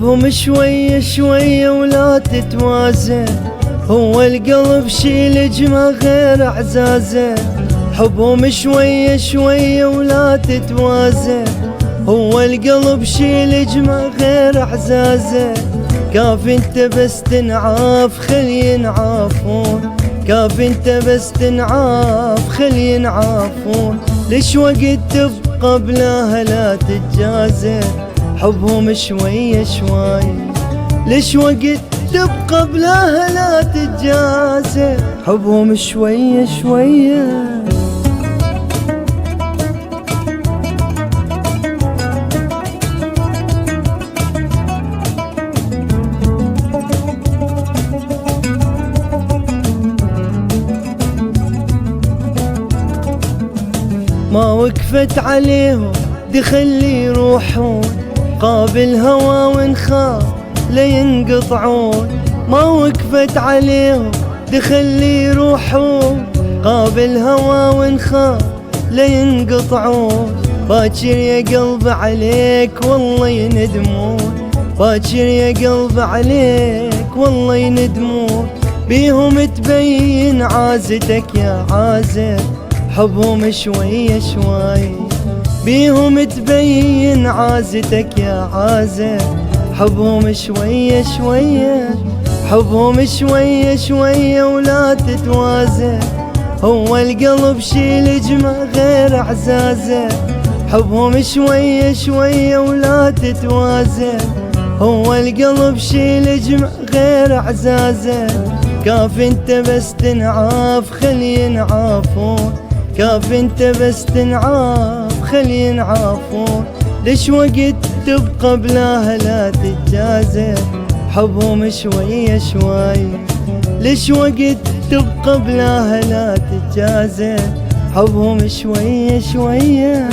حبهم شوية شوية ولا تتوازن، هو القلب شيل جمع غير اعزازه. حبهم شوية شوية ولا تتوازن، هو القلب شيل جمع غير اعزازه. كافي انت بس تنعاف خلي ينعافون، كافي انت بس تنعاف خلي ينعافون. ليش وقت تبقى بلاها لا تتجازى، حبهم شوية شوية. ليش وقت تبقى بلاها لا تتجازى، حبهم شوية شوية. ما وقفت عليهم دخلي يروحون، قابل هوا ونخاف لينقطعون. ما وقفت عليهم دخلي يروحون، قابل هوا ونخاف لينقطعون. باكر يا قلب عليك والله يندمون، باكر يا قلب عليك والله يندمون. بيهم تبين عازتك يا عازر، حبهم شوية شوية. بيهم تبين عازتك يا عازر، حبهم شوية شوية. حبهم شوية شوية ولا تتوازن، هو القلب شيل جمع غير اعزازه. حبهم شوية شوية ولا تتوازن، هو القلب شيل جمع غير اعزازه. كافي انت بس تنعاف خلي ينعافون، كافي انت بس تنعاف خلي ينعافون. ليش وقت تبقى بلاها لا تتجازى، حبهم شوية شوية. ليش وقت تبقى بلاها لا تتجازى، حبهم شوية شوية.